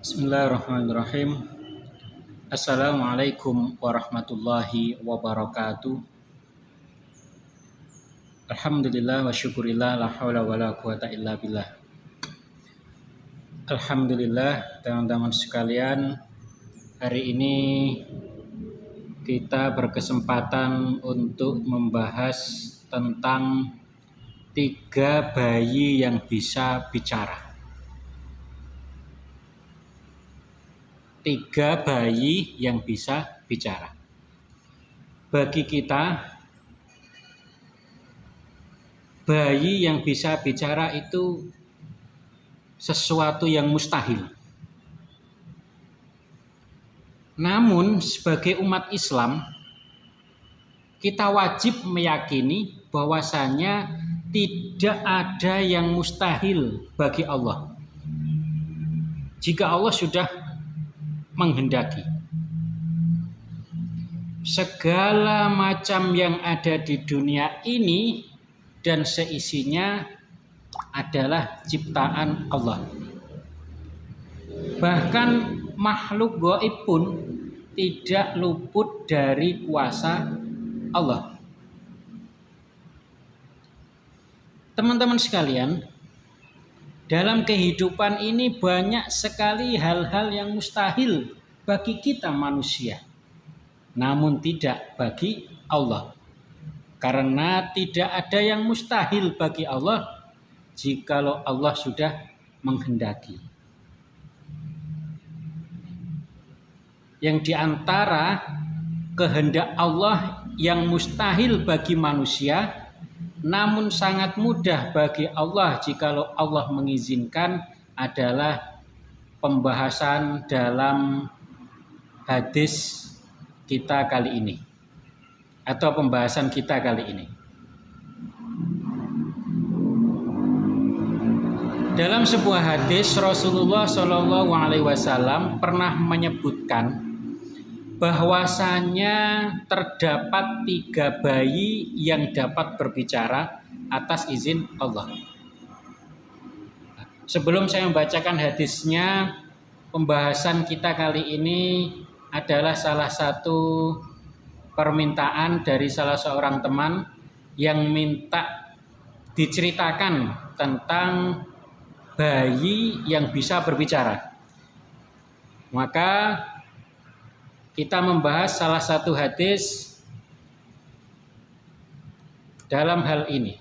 Bismillahirrahmanirrahim. Assalamualaikum warahmatullahi wabarakatuh. Alhamdulillah wa syukurillah la haula wa la quwata illa billah. Alhamdulillah teman-teman sekalian, hari ini kita berkesempatan untuk membahas tentang 3 bayi yang bisa bicara. 3 bayi yang bisa bicara. Bagi kita, bayi yang bisa bicara itu sesuatu yang mustahil. Namun sebagai umat Islam, kita wajib meyakini bahwasanya tidak ada yang mustahil bagi Allah. Jika Allah sudah menghendaki, segala macam yang ada di dunia ini dan seisinya adalah ciptaan Allah. Bahkan makhluk gaib pun tidak luput dari kuasa Allah. Teman-teman sekalian, dalam kehidupan ini banyak sekali hal-hal yang mustahil bagi kita manusia, namun tidak bagi Allah. Karena tidak ada yang mustahil bagi Allah jikalau Allah sudah menghendaki. Yang diantara kehendak Allah yang mustahil bagi manusia, namun sangat mudah bagi Allah jikalau Allah mengizinkan, adalah pembahasan dalam hadis kita kali ini, atau pembahasan kita kali ini. Dalam sebuah hadis, Rasulullah SAW pernah menyebutkan bahwasanya terdapat 3 bayi yang dapat berbicara atas izin Allah. Sebelum saya membacakan hadisnya, pembahasan kita kali ini adalah salah satu permintaan dari salah seorang teman yang minta diceritakan tentang bayi yang bisa berbicara. Maka kita membahas salah satu hadis dalam hal ini.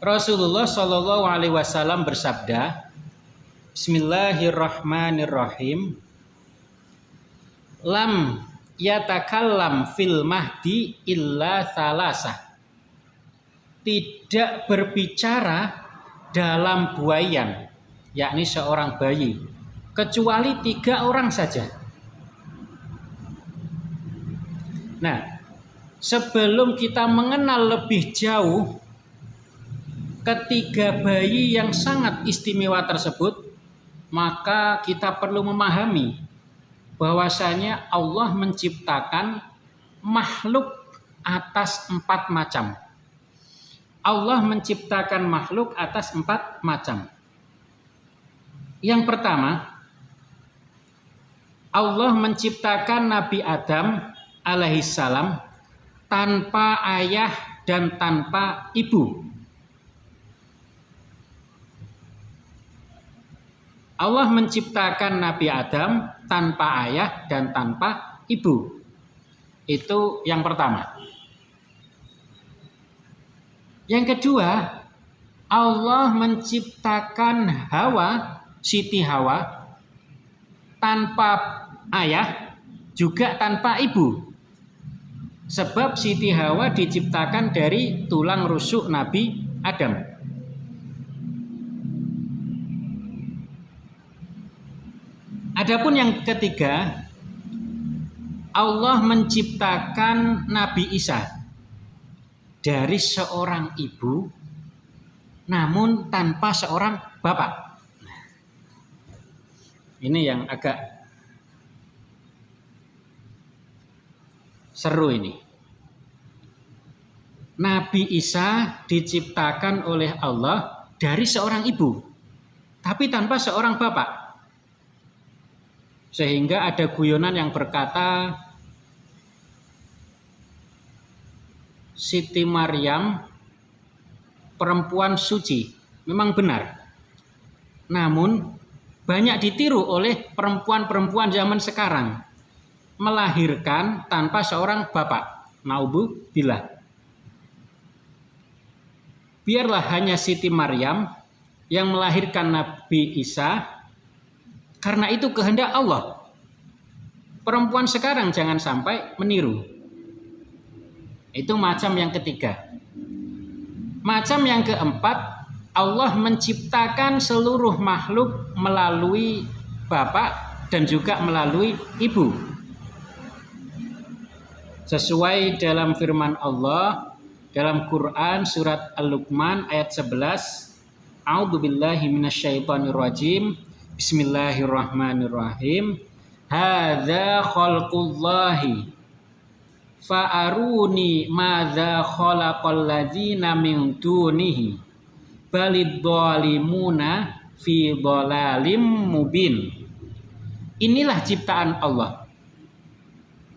Rasulullah Shallallahu Alaihi Wasallam bersabda, Bismillahirrahmanirrahim. Lam yatakallam fil mahdi illa thalasah. Tidak berbicara dalam buayan, yakni seorang bayi, kecuali 3 orang saja. Nah, sebelum kita mengenal lebih jauh ketiga bayi yang sangat istimewa tersebut, maka kita perlu memahami bahwasanya Allah menciptakan makhluk atas 4 macam. Allah menciptakan makhluk atas 4 macam. Yang pertama, Allah menciptakan Nabi Adam alaihissalam tanpa ayah dan tanpa ibu. Allah menciptakan Nabi Adam tanpa ayah dan tanpa ibu. Itu yang pertama. Yang kedua, Allah menciptakan Hawa, Siti Hawa, tanpa ayah juga tanpa ibu. Sebab Siti Hawa diciptakan dari tulang rusuk Nabi Adam. Adapun yang ketiga, Allah menciptakan Nabi Isa dari seorang ibu, namun tanpa seorang bapak. Ini yang agak seru ini. Nabi Isa diciptakan oleh Allah dari seorang ibu, tapi tanpa seorang bapak. Sehingga ada guyonan yang berkata Siti Maryam perempuan suci. Memang benar. Namun banyak ditiru oleh perempuan-perempuan zaman sekarang. Melahirkan tanpa seorang bapak. Naudzubillah. Biarlah hanya Siti Maryam yang melahirkan Nabi Isa, karena itu kehendak Allah. Perempuan sekarang jangan sampai meniru. Itu macam yang ketiga. Macam yang keempat, Allah menciptakan seluruh makhluk melalui bapak dan juga melalui ibu. Sesuai dalam firman Allah dalam Quran surat Al-Luqman ayat 11, A'udzubillahi minasyaitonirrajim. Bismillahirrahmanirrahim. Hadza khalqullahi fa'aruni madza khalaqal ladzina min dunihi balid dhalimuna fi dhalalim mubin. Inilah ciptaan Allah.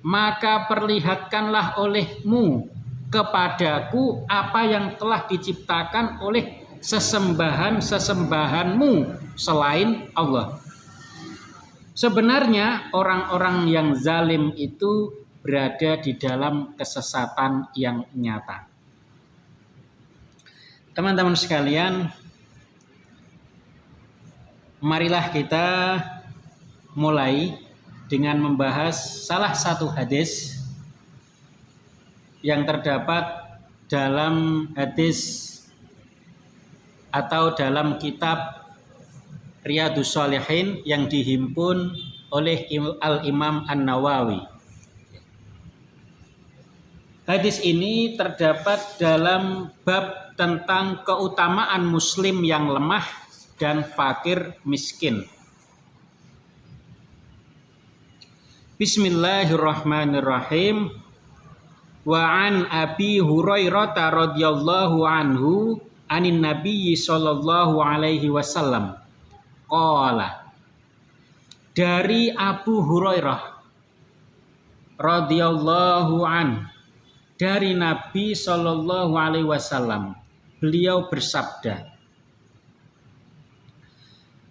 Maka perlihatkanlah olehmu kepadaku apa yang telah diciptakan oleh sesembahan-sesembahanmu selain Allah. Sebenarnya orang-orang yang zalim itu berada di dalam kesesatan yang nyata. Teman-teman sekalian, marilah kita mulai dengan membahas salah satu hadis yang terdapat dalam hadis atau dalam kitab Riyadhus Shalihin yang dihimpun oleh Al-Imam An-Nawawi. Hadis ini terdapat dalam bab tentang keutamaan muslim yang lemah dan fakir miskin. Bismillahirrahmanirrahim. Wa an Abi Hurairah radhiyallahu anhu anin Nabi sallallahu alaihi wasallam qala. Dari Abu Hurairah radhiyallahu an, dari Nabi sallallahu alaihi wasallam, beliau bersabda,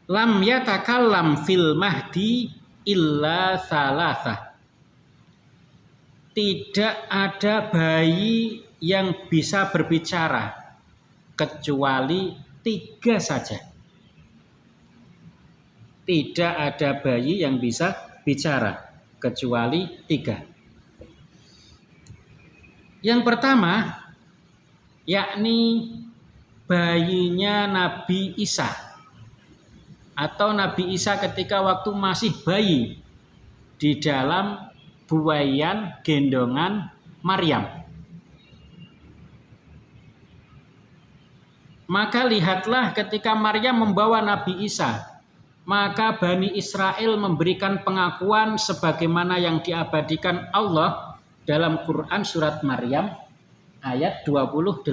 lam yatakallam fil mahdi illa salasah. Tidak ada bayi yang bisa berbicara kecuali 3 saja. Tidak ada bayi yang bisa bicara kecuali 3. Yang pertama yakni bayinya Nabi Isa, atau Nabi Isa ketika waktu masih bayi di dalam buaian gendongan Maryam. Maka lihatlah ketika Maryam membawa Nabi Isa, maka Bani Israel memberikan pengakuan sebagaimana yang diabadikan Allah dalam Quran surat Maryam ayat 28.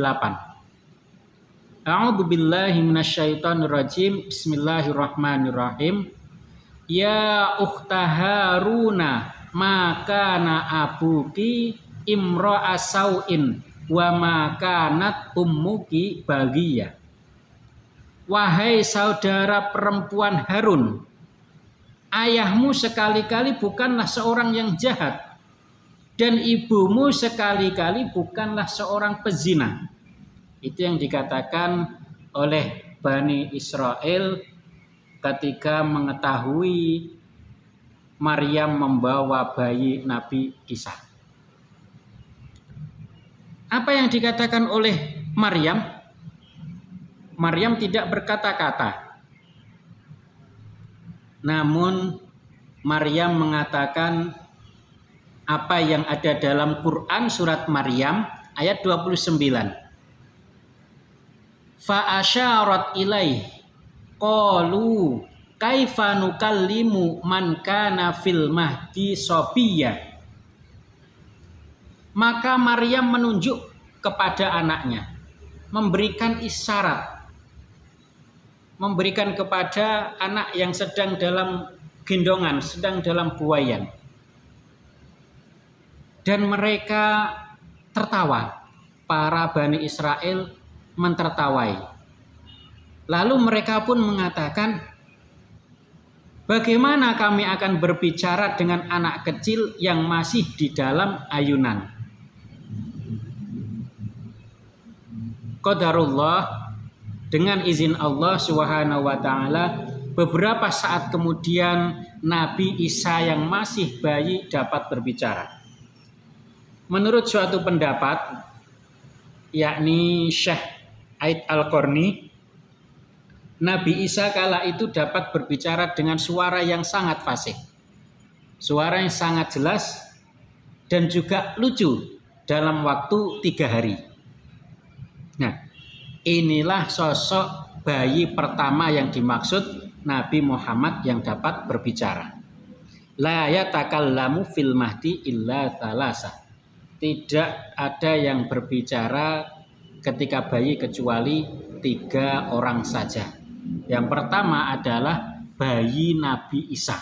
A'udzubillahi minasyaitonirrajim. Bismillahirrahmanirrahim. Ya ukhta Haruna, makana abuki imra'a sau'in wa makanat ummuki bagiyah. Wahai saudara perempuan Harun, ayahmu sekali-kali bukanlah seorang yang jahat, dan ibumu sekali-kali bukanlah seorang pezina. Itu yang dikatakan oleh Bani Israel ketika mengetahui Maryam membawa bayi Nabi Isa. Apa yang dikatakan oleh Maryam? Maryam tidak berkata-kata. Namun Maryam mengatakan apa yang ada dalam Quran surat Maryam ayat 29. Fa asyarat ilaih qalu kaifa nukallimu man kana fil mahdi sabiyya. Maka Maryam menunjuk kepada anaknya, memberikan isyarat. memberikan kepada anak yang sedang dalam gendongan, sedang dalam buaian. Dan mereka tertawa, para Bani Israel mentertawai. Lalu mereka pun mengatakan, bagaimana kami akan berbicara dengan anak kecil yang masih di dalam ayunan? Qadarullah, dengan izin Allah Subhanahu wa taala, beberapa saat kemudian Nabi Isa yang masih bayi dapat berbicara. Menurut suatu pendapat, yakni Syekh Aid Al-Qarni, Nabi Isa kala itu dapat berbicara dengan suara yang sangat fasih, suara yang sangat jelas dan juga lucu dalam waktu 3 hari. Nah, inilah sosok bayi pertama yang dimaksud Nabi Muhammad yang dapat berbicara. La yatakallamu fil mahdi illa thalasa. Tidak ada yang berbicara ketika bayi kecuali 3 orang saja. Yang pertama adalah bayi Nabi Isa.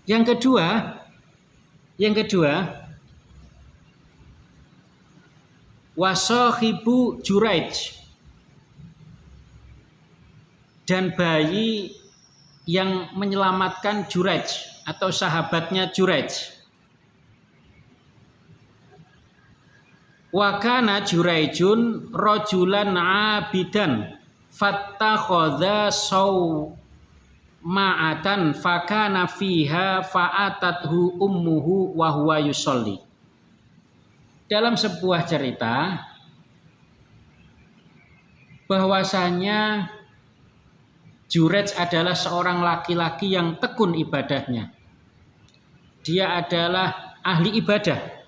Yang kedua, wasakhibu Juraij, dan bayi yang menyelamatkan Juraij atau sahabatnya Juraij. Wa kana Juraijun rajulan abidan fattakhadha ma'atan fakana fiha fa'atathu ummuhu wa huwa yusolli. Dalam sebuah cerita bahwasanya Juraij adalah seorang laki-laki yang tekun ibadahnya. Dia adalah ahli ibadah.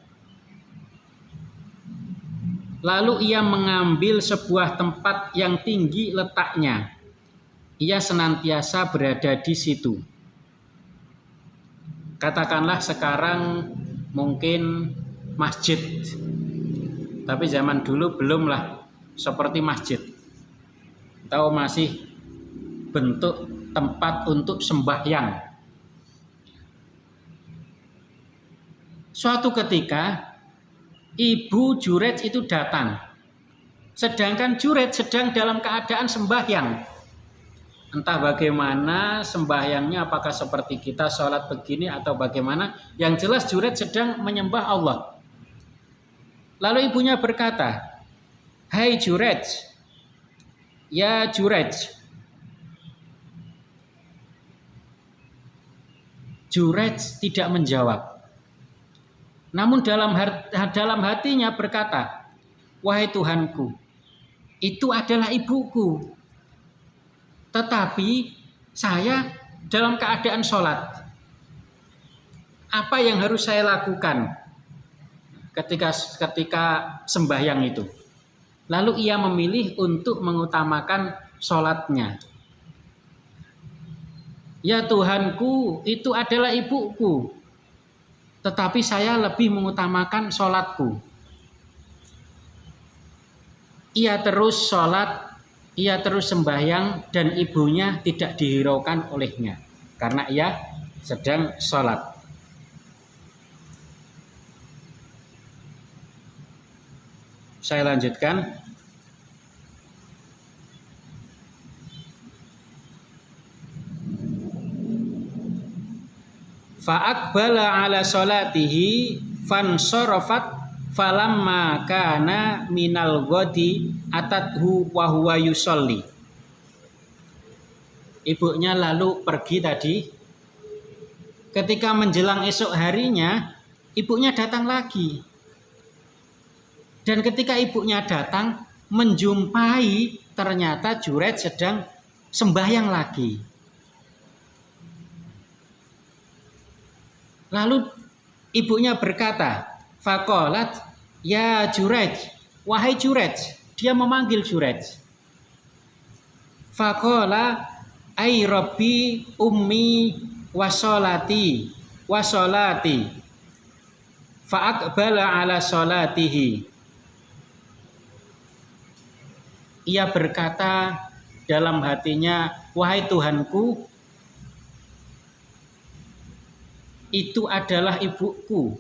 Lalu ia mengambil sebuah tempat yang tinggi letaknya. Ia senantiasa berada di situ. Katakanlah sekarang mungkin masjid. Tapi zaman dulu belumlah seperti masjid. Atau masih bentuk tempat untuk sembahyang. Suatu ketika ibu Juraij itu datang, sedangkan Juraij sedang dalam keadaan sembahyang. Entah bagaimana sembahyangnya, apakah seperti kita sholat begini atau bagaimana. Yang jelas Juraij sedang menyembah Allah. Lalu ibunya berkata, "Hai Juraij, ya Juraij." Juraij tidak menjawab. Namun dalam hatinya berkata, "Wahai Tuhanku, itu adalah ibuku. Tetapi saya dalam keadaan sholat. Apa yang harus saya lakukan ketika sembahyang itu?" Lalu ia memilih untuk mengutamakan sholatnya. "Ya Tuhanku, itu adalah ibuku. Tetapi saya lebih mengutamakan sholatku." Ia terus sholat, ia terus sembahyang, dan ibunya tidak dihiraukan olehnya karena ia sedang sholat. Saya lanjutkan. Fa'aqbala ala sholatihi fansarafat falamma kana minal ghadi atathu wa huwa yusolli. Ibunya lalu pergi tadi. Ketika menjelang esok harinya, ibunya datang lagi. Dan ketika ibunya datang, menjumpai ternyata Juraij sedang sembahyang lagi. Lalu ibunya berkata, faqalat, "Ya Juraij, wahai Juraij." Dia memanggil Juraij. Faqala, "Ai Rabbi ummi wasolati." Fa'aqbala ala solatihi. ia berkata dalam hatinya, wahai Tuhanku, itu adalah ibuku,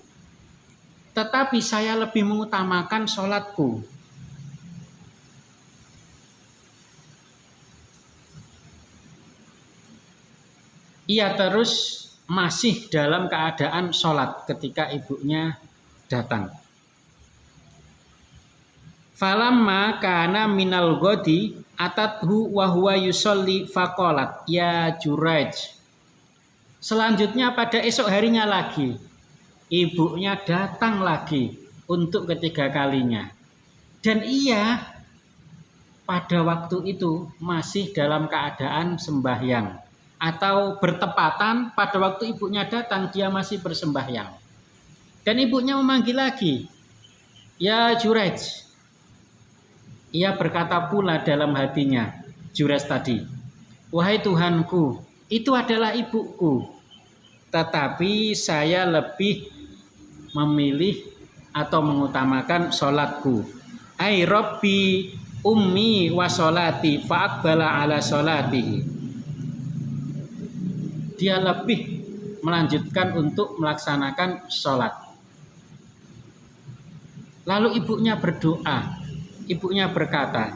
tetapi saya lebih mengutamakan sholatku. Ia terus masih dalam keadaan sholat ketika ibunya datang. Falamma kana minal ghadi atathu wa huwa yusolli faqalat ya Juraij. Selanjutnya pada esok harinya lagi, ibunya datang lagi untuk ketiga kalinya. Dan ia pada waktu itu masih dalam keadaan sembahyang. Atau bertepatan pada waktu ibunya datang dia masih bersembahyang. Dan ibunya memanggil lagi, ya Juraij. Ia berkata pula dalam hatinya, Juraij tadi, wahai Tuhanku, itu adalah ibuku. Tetapi saya lebih memilih atau mengutamakan sholatku. Ai Rabbi ummi wa sholati fa'aqbala ala sholatihi. Dia lebih melanjutkan untuk melaksanakan sholat. Lalu ibunya berdoa. Ibunya berkata,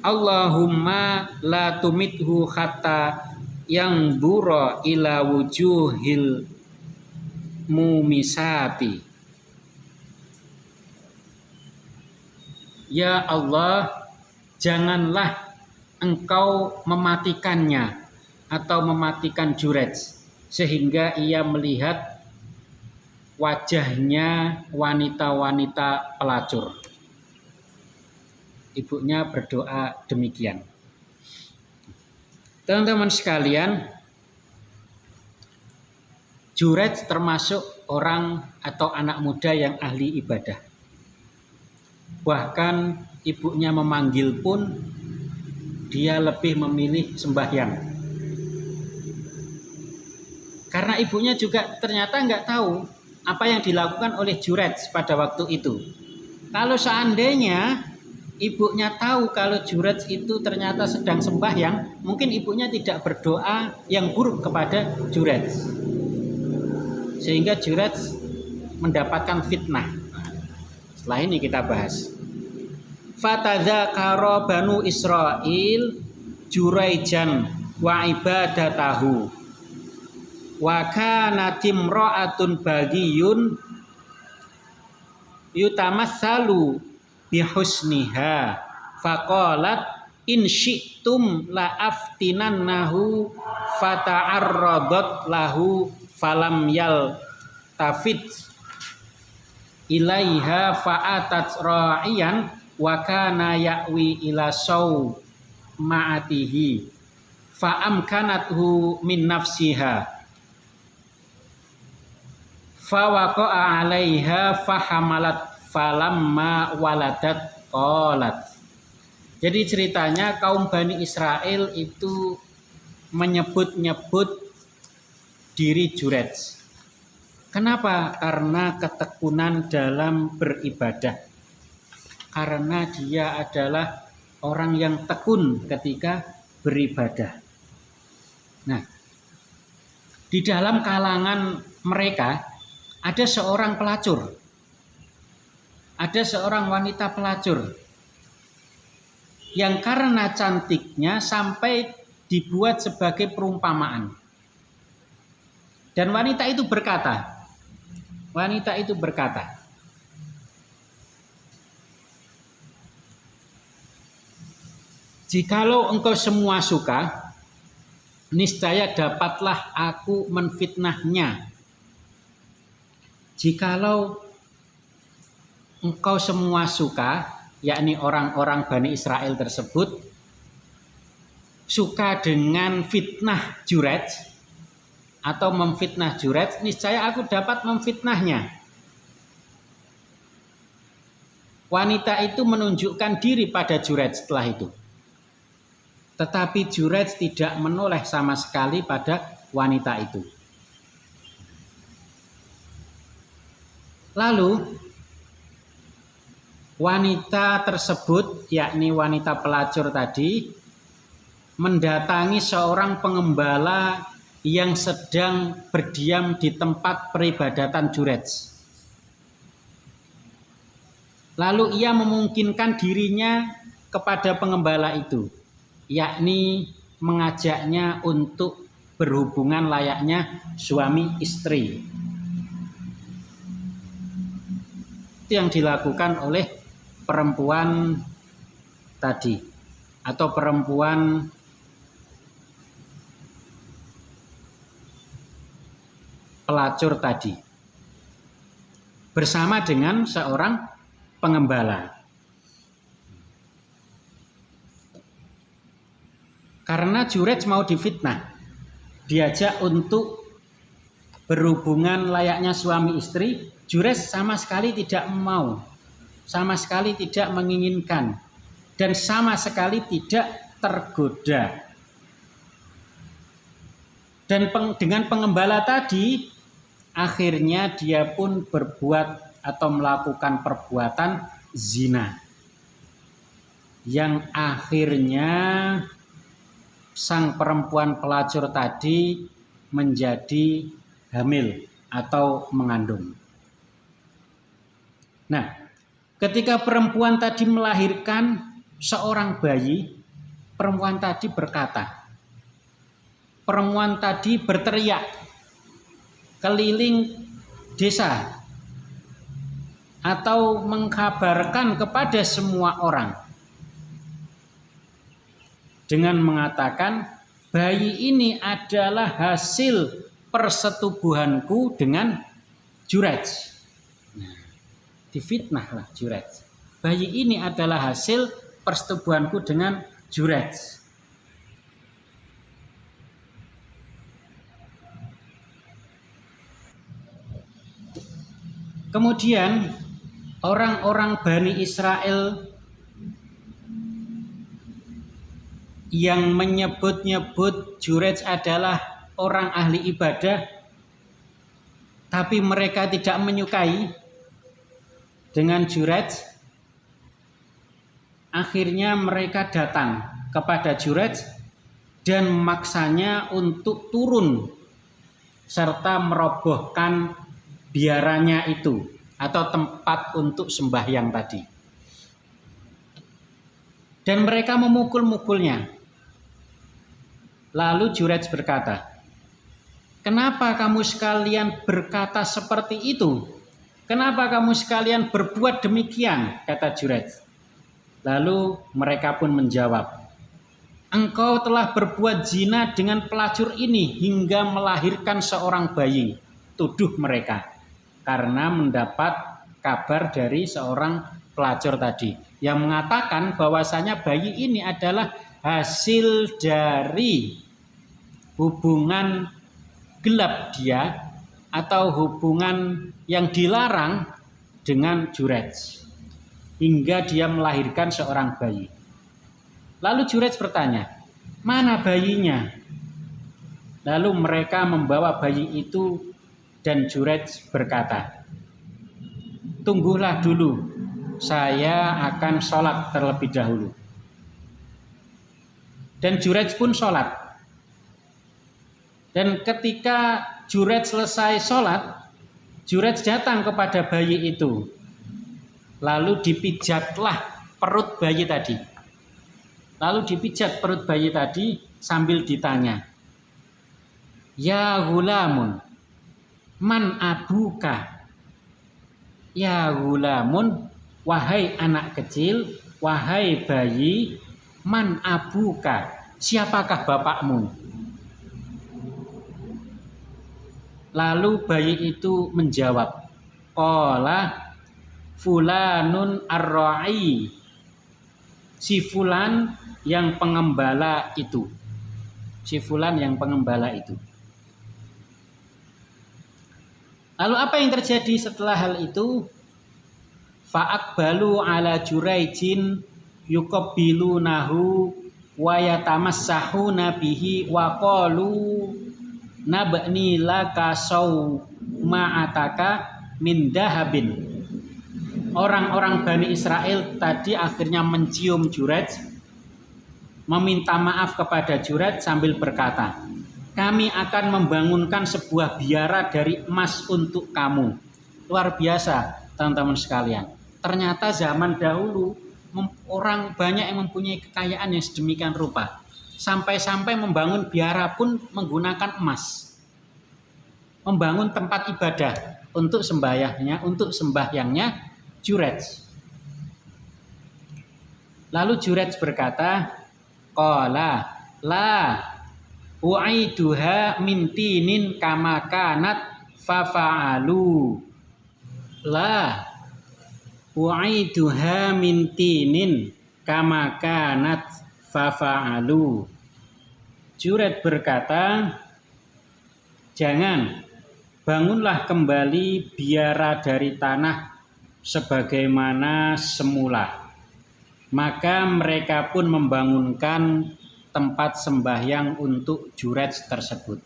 Allahumma la tumithu hatta yang dura ila wujuhil mumisati. Ya Allah, janganlah engkau mematikannya atau mematikan Juraij sehingga ia melihat wajahnya wanita-wanita pelacur. Ibunya berdoa demikian. Teman-teman sekalian, Juraij termasuk orang atau anak muda yang ahli ibadah. Bahkan ibunya memanggil pun dia lebih memilih sembahyang. Karena ibunya juga ternyata nggak tahu apa yang dilakukan oleh Juraij pada waktu itu. Kalau seandainya ibunya tahu kalau Juraij itu ternyata sedang sembahyang, mungkin ibunya tidak berdoa yang buruk kepada Juraij. Sehingga Juraij mendapatkan fitnah. Setelah ini kita bahas. Fatadzakara Banu Israil Juraijan wa ibadatahu. Wa kanat imra'atun baghiyun yutamassalu bihusniha faqalat in syi'tum la aftinannahu fata'arradat lahu falam yaltafit ilaiha fa'atat ra'iyan wa kana ya'wi ila saw ma'atihi fa'amkanathu min nafsiha fawaqa'a 'alaiha fahamalat falamma waladat qalat. Jadi ceritanya kaum Bani Israel itu menyebut-nyebut diri Juraij. Kenapa? Karena ketekunan dalam beribadah. Karena dia adalah orang yang tekun ketika beribadah. Nah, di dalam kalangan mereka ada seorang pelacur. Ada seorang wanita pelacur yang karena cantiknya sampai dibuat sebagai perumpamaan. Dan wanita itu berkata, jikalau engkau semua suka, niscaya dapatlah aku menfitnahnya. Jikalau engkau semua suka, yakni orang-orang Bani Israel tersebut, suka dengan fitnah Juraij atau memfitnah Juraij, niscaya aku dapat memfitnahnya. Wanita itu menunjukkan diri pada Juraij setelah itu. Tetapi Juraij tidak menoleh sama sekali pada wanita itu. Lalu wanita tersebut, yakni wanita pelacur tadi, mendatangi seorang pengembala yang sedang berdiam di tempat peribadatan Jurej. Lalu ia memungkinkan dirinya kepada pengembala itu, yakni mengajaknya untuk berhubungan layaknya suami istri. Itu yang dilakukan oleh perempuan tadi atau perempuan pelacur tadi bersama dengan seorang pengembala. Karena Jurej mau difitnah, diajak untuk berhubungan layaknya suami istri, Jurej sama sekali tidak mau, sama sekali tidak menginginkan, dan sama sekali tidak tergoda. Dan dengan pengembala tadi, akhirnya dia pun berbuat atau melakukan perbuatan zina, yang akhirnya sang perempuan pelacur tadi menjadi hamil atau mengandung. Nah, ketika perempuan tadi melahirkan seorang bayi, perempuan tadi berkata, perempuan tadi berteriak keliling desa atau mengkabarkan kepada semua orang dengan mengatakan, bayi ini adalah hasil persetubuhanku dengan Jurej. Nah, difitnahlah Jurej. Bayi ini adalah hasil persetubuhanku dengan Jurej. Kemudian orang-orang Bani Israel yang menyebut-nyebut Jurej adalah orang ahli ibadah, tapi mereka tidak menyukai dengan Jurej. Akhirnya mereka datang kepada Jurej dan memaksanya untuk turun serta merobohkan biaranya itu atau tempat untuk sembahyang tadi. Dan mereka memukul-mukulnya. Lalu Jurej berkata, kenapa kamu sekalian berkata seperti itu? Kenapa kamu sekalian berbuat demikian? Kata Jurej. Lalu mereka pun menjawab, engkau telah berbuat zina dengan pelacur ini hingga melahirkan seorang bayi. Tuduh mereka karena mendapat kabar dari seorang pelacur tadi yang mengatakan bahwasanya bayi ini adalah hasil dari hubungan gelap dia atau hubungan yang dilarang dengan Jurej hingga dia melahirkan seorang bayi. Lalu Jurej bertanya, mana bayinya? Lalu mereka membawa bayi itu dan Jurej berkata, tunggulah dulu, saya akan sholat terlebih dahulu. Dan Jurej pun sholat. Dan ketika Jurej selesai sholat, Jurej datang kepada bayi itu. Lalu dipijatlah perut bayi tadi. Lalu dipijat perut bayi tadi sambil ditanya, ya gulamun, man abuka? Ya gulamun, wahai anak kecil, wahai bayi, man abuka, siapakah bapakmu? Lalu bayi itu menjawab, qala fulanun ar-ra'i, si fulan yang pengembala itu. Si fulan yang pengembala itu. Lalu apa yang terjadi setelah hal itu? Fa'aqbalu ala Jurayjin yuqabbilunahu wa yatamassahuna bihi wa qalu nabni laka sawma'ataka min dahabin. orang-orang Bani Israel tadi akhirnya mencium Jurej, meminta maaf kepada Jurej sambil berkata, kami akan membangunkan sebuah biara dari emas untuk kamu. Luar biasa teman-teman sekalian. Ternyata zaman dahulu orang banyak yang mempunyai kekayaan yang sedemikian rupa. Sampai-sampai membangun biara pun menggunakan emas. Membangun tempat ibadah untuk sembahyangnya Jurej. Lalu Jurej berkata, qala la u'iduha min tinin kama kanat fafa'alu. La u'iduha min tinin kama kanat fafa'alu. Jurej berkata, jangan, bangunlah kembali biara dari tanah sebagaimana semula. Maka mereka pun membangunkan tempat sembahyang untuk Jurej tersebut.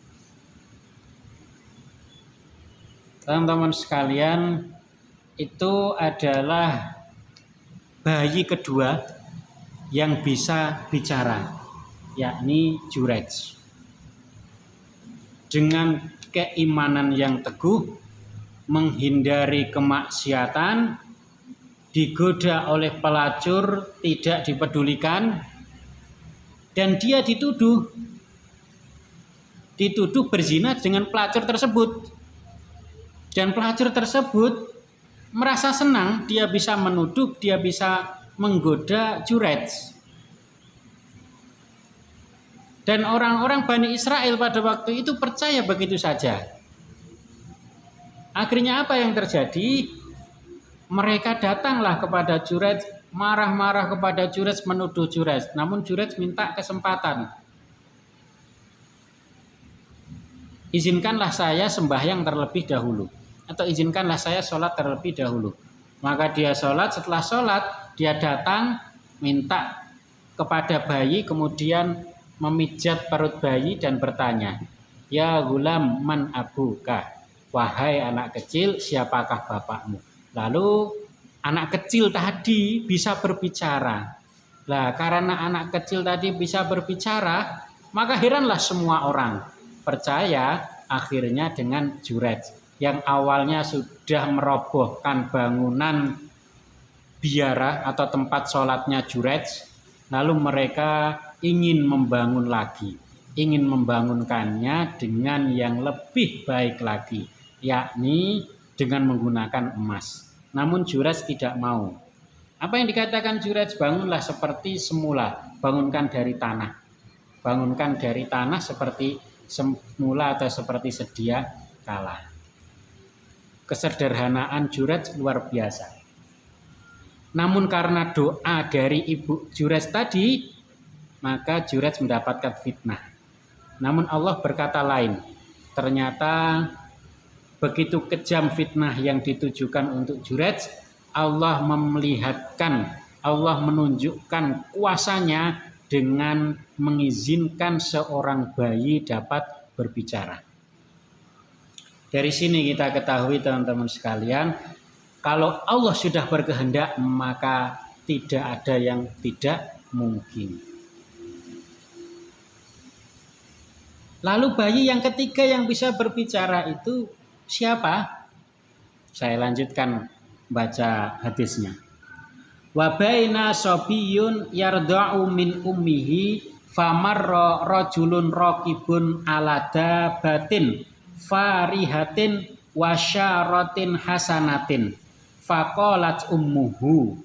Teman-teman sekalian, itu adalah bayi kedua yang bisa bicara, yakni Jurej. Dengan keimanan yang teguh, menghindari kemaksiatan, digoda oleh pelacur, tidak dipedulikan, dan dia dituduh berzina dengan pelacur tersebut. Dan pelacur tersebut merasa senang, dia bisa menuduh, dia bisa menggoda Jurej. Dan orang-orang Bani Israel pada waktu itu percaya begitu saja. Akhirnya apa yang terjadi? Mereka datanglah kepada Jurej, marah-marah kepada Jurej, menuduh Jurej. Namun Jurej minta kesempatan. Izinkanlah saya sembahyang terlebih dahulu. Atau izinkanlah saya sholat terlebih dahulu. Maka dia sholat, setelah sholat dia datang minta kepada bayi, kemudian memijat perut bayi dan bertanya, ya gulam man abuka, wahai anak kecil, siapakah bapakmu? Lalu anak kecil tadi bisa berbicara. Nah, karena anak kecil tadi bisa berbicara, maka heranlah semua orang percaya akhirnya dengan Jurej yang awalnya sudah merobohkan bangunan biara atau tempat sholatnya Jurej. Lalu mereka ingin membangun lagi, ingin membangunkannya dengan yang lebih baik lagi, yakni dengan menggunakan emas. Namun Jurej tidak mau. Apa yang dikatakan Jurej? Bangunlah seperti semula, bangunkan dari tanah. Bangunkan dari tanah seperti semula atau seperti sedia kala. Kesederhanaan Jurej luar biasa. Namun karena doa dari ibu Jurej tadi, maka Jurej mendapatkan fitnah. Namun Allah berkata lain. Ternyata begitu kejam fitnah yang ditujukan untuk Jurej, Allah memelihatkan, Allah menunjukkan kuasanya dengan mengizinkan seorang bayi dapat berbicara. Dari sini kita ketahui teman-teman sekalian, kalau Allah sudah berkehendak maka tidak ada yang tidak mungkin. Lalu bayi yang ketiga yang bisa berbicara itu siapa? Saya lanjutkan baca hadisnya. Wa baina sabiyun yarda'u min ummihi famarra rajulun raqibun ala dabatin farihatin wasyaratin hasanatin faqalat ummuhu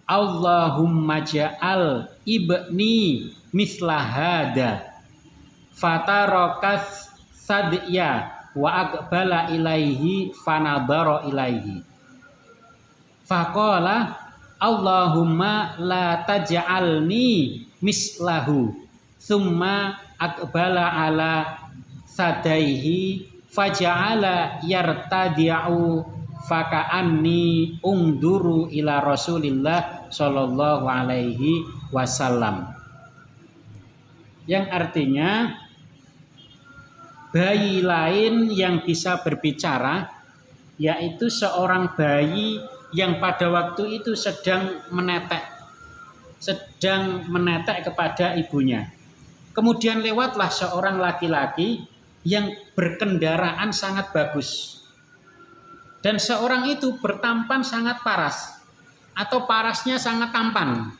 Allahumma ja'al ibni misla hada fatarakas sadya wa aqbala ilaihi fanadara ilaihi faqala Allahumma la taj'alni mislahu thumma aqbala ala sadaihi faja'ala yartadi'u faka'anni ungduru ila Rasulillah sallallahu alaihi wasallam. Yang artinya bayi lain yang bisa berbicara yaitu seorang bayi yang pada waktu itu sedang menetek kepada ibunya. Kemudian lewatlah seorang laki-laki yang berkendaraan sangat bagus. Dan seorang itu bertampan sangat paras atau parasnya sangat tampan.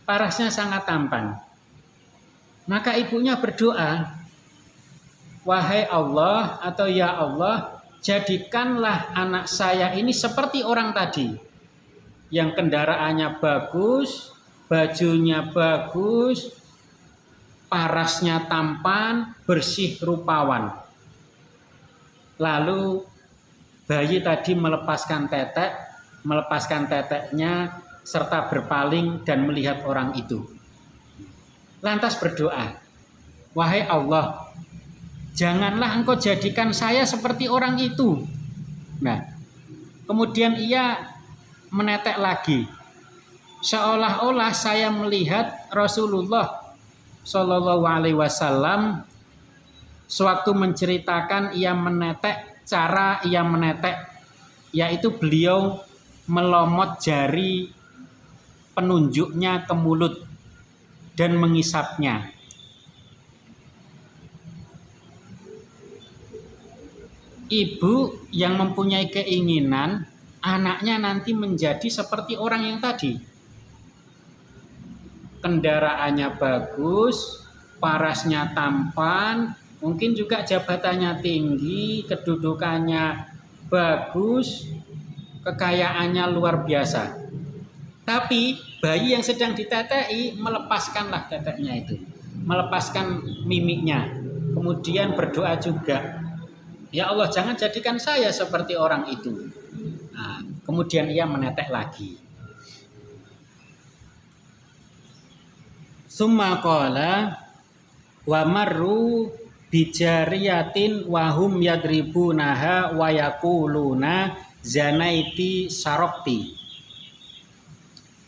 Parasnya sangat tampan. Maka ibunya berdoa, "Wahai Allah," atau "Ya Allah, jadikanlah anak saya ini seperti orang tadi yang kendaraannya bagus, bajunya bagus, parasnya tampan, bersih rupawan." Lalu bayi tadi melepaskan teteknya serta berpaling dan melihat orang itu. Lantas berdoa, "Wahai Allah, janganlah Engkau jadikan saya seperti orang itu." Nah, kemudian ia menetek lagi. Seolah-olah saya melihat Rasulullah Shallallahu Alaihi Wasallam sewaktu menceritakan cara ia menetek, yaitu beliau melomot jari penunjuknya ke mulut dan mengisapnya. Ibu yang mempunyai keinginan anaknya nanti menjadi seperti orang yang tadi. Kendaraannya bagus, parasnya tampan, mungkin juga jabatannya tinggi, kedudukannya bagus, kekayaannya luar biasa. Tapi bayi yang sedang ditetei melepaskanlah teteknya itu, melepaskan mimiknya, kemudian berdoa juga, "Ya Allah, jangan jadikan saya seperti orang itu." Nah, kemudian ia menetek lagi. Summa qala wa marru bijariyatin wahum yadribunaha wa yaquluna zanaiti sarokti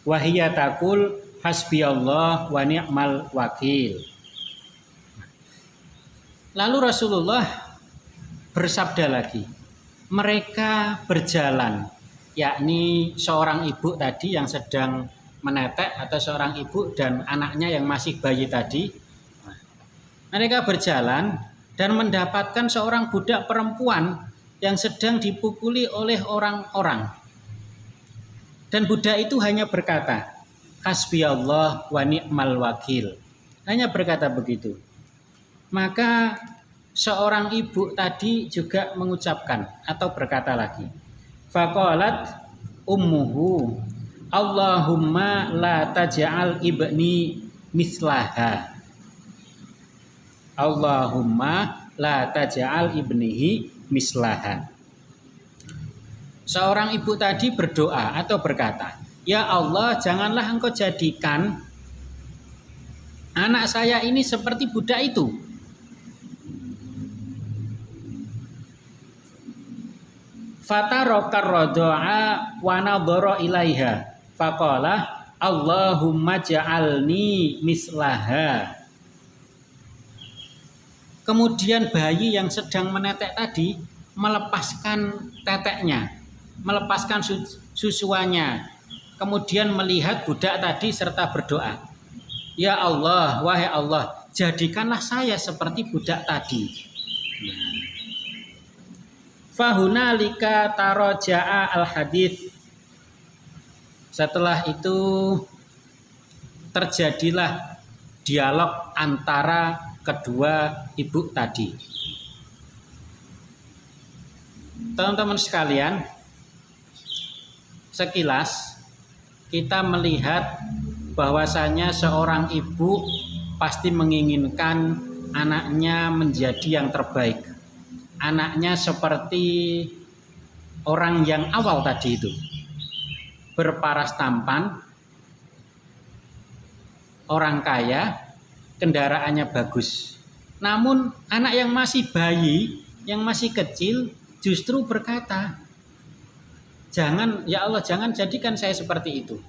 wahiyya taqul hasbiyallah wa ni'mal wakil. Lalu Rasulullah bersabda lagi, mereka berjalan, yakni seorang ibu tadi yang sedang menetek atau seorang ibu dan anaknya yang masih bayi tadi. Mereka berjalan dan mendapatkan seorang budak perempuan yang sedang dipukuli oleh orang-orang. Dan budak itu hanya berkata, "Hasbiyallah wa ni'mal wakil." Hanya berkata begitu. Maka seorang ibu tadi juga mengucapkan atau berkata lagi, "Faqalat ummuhu, Allahumma la taj'al ibni mislaha." Allahumma la taj'al ibnihi mislaha. Seorang ibu tadi berdoa atau berkata, "Ya Allah, janganlah Engkau jadikan anak saya ini seperti budak itu." Fatarokar rodoa wa nadhara ilaiha faqala Allahumma ja'alni mislaha. Kemudian bayi yang sedang menetek tadi melepaskan teteknya, melepaskan susuannya, kemudian melihat budak tadi serta berdoa, "Ya Allah, wahai Allah, jadikanlah saya seperti budak tadi." Fahunalika taraja'a al-hadits. Setelah itu terjadilah dialog antara kedua ibu tadi. Teman-teman sekalian, sekilas kita melihat bahwasanya seorang ibu pasti menginginkan anaknya menjadi yang terbaik. Anaknya seperti orang yang awal tadi itu, berparas tampan, orang kaya, kendaraannya bagus. Namun anak yang masih bayi, yang masih kecil justru berkata, "Jangan, ya Allah, jangan jadikan saya seperti itu."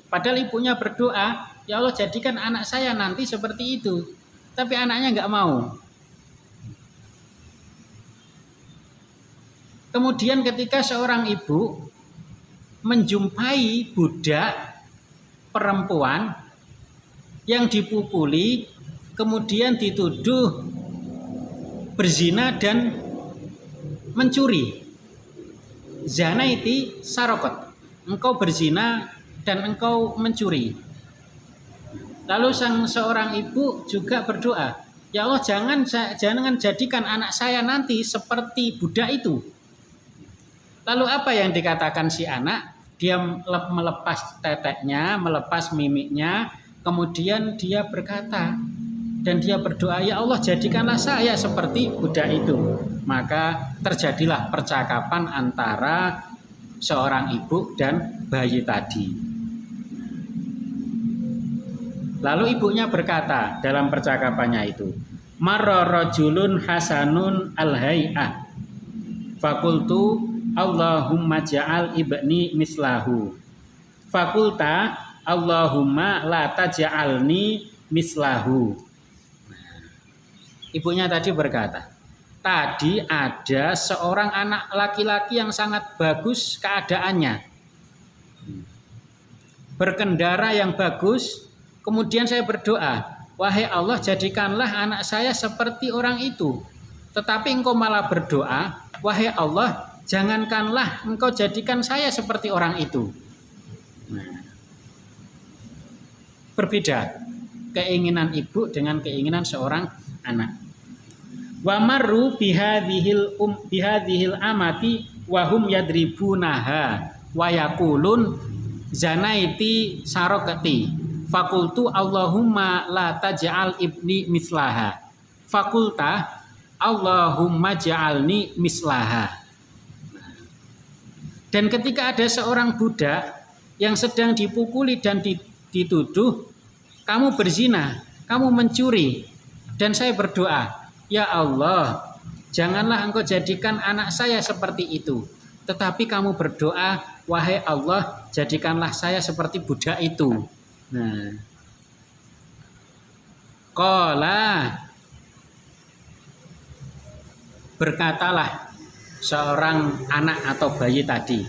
Padahal ibunya berdoa, "Ya Allah, jadikan anak saya nanti seperti itu." Tapi anaknya nggak mau. Kemudian ketika seorang ibu menjumpai budak perempuan yang dipukuli, kemudian dituduh berzina dan mencuri. Zanaiti sarokot, engkau berzina dan engkau mencuri. Lalu seorang ibu juga berdoa, ya Allah, jangan jadikan anak saya nanti seperti budak itu. Lalu apa yang dikatakan si anak? Dia melepas teteknya, melepas mimiknya, kemudian dia berkata dan dia berdoa, ya Allah, jadikanlah saya seperti budak itu. Maka terjadilah percakapan antara seorang ibu dan bayi tadi. Lalu ibunya berkata dalam percakapannya itu, marra rajulun hasanun al-hay'ah fakultu Allahumma ja'al ibni mislahu. Fakulta Allahumma la taj'alni mislahu. Ibunya tadi berkata, tadi ada seorang anak laki-laki yang sangat bagus keadaannya, berkendara yang bagus. Kemudian saya berdoa, wahai Allah, jadikanlah anak saya seperti orang itu. Tetapi engkau malah berdoa, wahai Allah, jangankanlah engkau jadikan saya seperti orang itu. Nah, berbeda keinginan ibu dengan keinginan seorang anak. Wa marru bihadhil amati wa hum yadribunaha wa yaqulun zanaiti sarokati. Fakultu Allahumma la taj'al ibni mislaha. Fakulta Allahumma ja'alni mislaha. Dan ketika ada seorang budak yang sedang dipukuli dan dituduh, kamu berzina, kamu mencuri, dan saya berdoa, ya Allah, janganlah engkau jadikan anak saya seperti itu. Tetapi kamu berdoa, wahai Allah, jadikanlah saya seperti budak itu. Nah, qala, berkatalah seorang anak atau bayi tadi,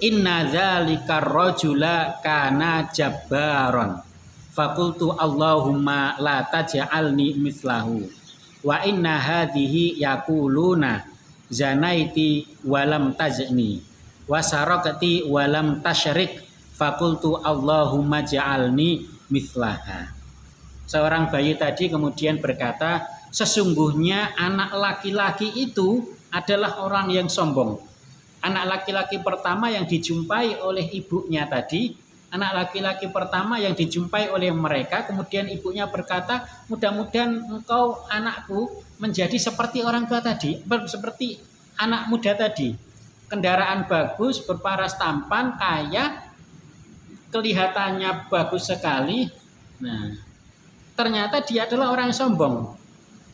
inna dzalika rajula kana jabbaron fakultu Allahumma la taj'alni mislahu wa inna hadhihi yaquluna zanaiti walam tazni wa sarakati walam tasyrik fakultu Allahumma ja'alni mislaha. Seorang bayi tadi kemudian berkata, sesungguhnya anak laki-laki itu adalah orang yang sombong. Anak laki-laki pertama yang dijumpai oleh ibunya tadi, anak laki-laki pertama yang dijumpai oleh mereka, kemudian ibunya berkata, mudah-mudahan engkau anakku menjadi seperti orang tua tadi, seperti anak muda tadi. Kendaraan bagus, berparas tampan, kaya, kelihatannya bagus sekali. Nah, ternyata dia adalah orang sombong.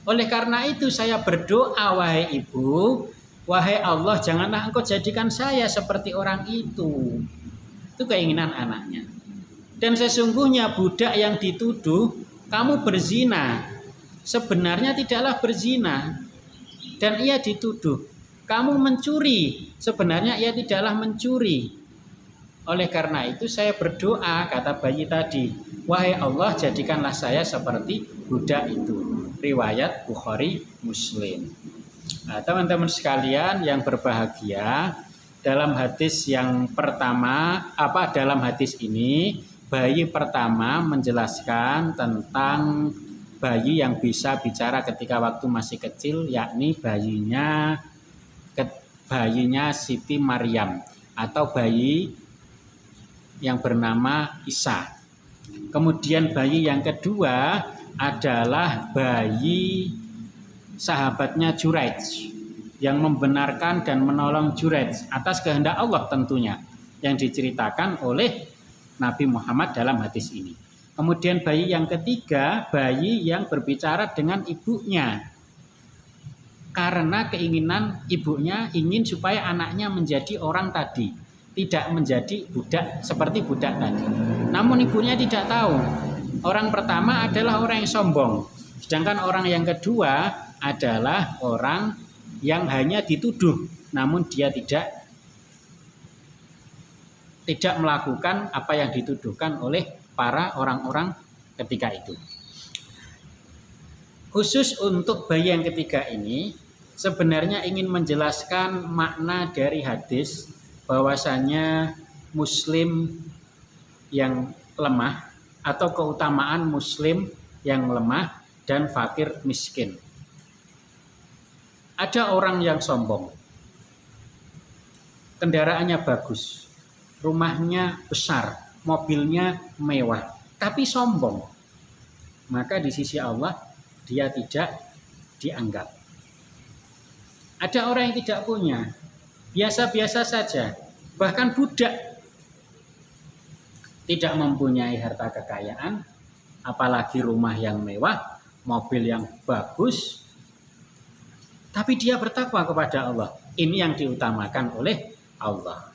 Oleh karena itu saya berdoa, wahai ibu, wahai Allah, janganlah engkau jadikan saya seperti orang itu. Itu keinginan anaknya. Dan sesungguhnya budak yang dituduh, kamu berzina, sebenarnya tidaklah berzina. Dan ia dituduh, kamu mencuri, sebenarnya ia tidaklah mencuri. Oleh karena itu saya berdoa, kata bayi tadi, wahai Allah, jadikanlah saya seperti budak itu. Riwayat Bukhari Muslim. Nah, teman-teman sekalian yang berbahagia, dalam hadis yang pertama, dalam hadis ini bayi pertama menjelaskan tentang bayi yang bisa bicara ketika waktu masih kecil, yakni bayinya Siti Maryam atau bayi yang bernama Isa. Kemudian bayi yang kedua adalah bayi sahabatnya Juraij yang membenarkan dan menolong Juraij atas kehendak Allah tentunya, yang diceritakan oleh Nabi Muhammad dalam hadis ini. Kemudian bayi yang ketiga, bayi yang berbicara dengan ibunya karena keinginan ibunya ingin supaya anaknya menjadi orang tadi, tidak menjadi budak seperti budak tadi. Namun ibunya tidak tahu. Orang pertama adalah orang yang sombong, sedangkan orang yang kedua adalah orang yang hanya dituduh namun dia tidak melakukan apa yang dituduhkan oleh para orang-orang ketika itu. Khusus untuk bayi yang ketiga ini, sebenarnya ingin menjelaskan makna dari hadis bahwasanya muslim yang lemah atau keutamaan muslim yang lemah dan fakir miskin. Ada orang yang sombong, kendaraannya bagus, rumahnya besar, mobilnya mewah, tapi sombong. Maka di sisi Allah dia tidak dianggap. Ada orang yang tidak punya, biasa-biasa saja, bahkan budak, tidak mempunyai harta kekayaan, apalagi rumah yang mewah, mobil yang bagus, tapi dia bertakwa kepada Allah. Ini yang diutamakan oleh Allah.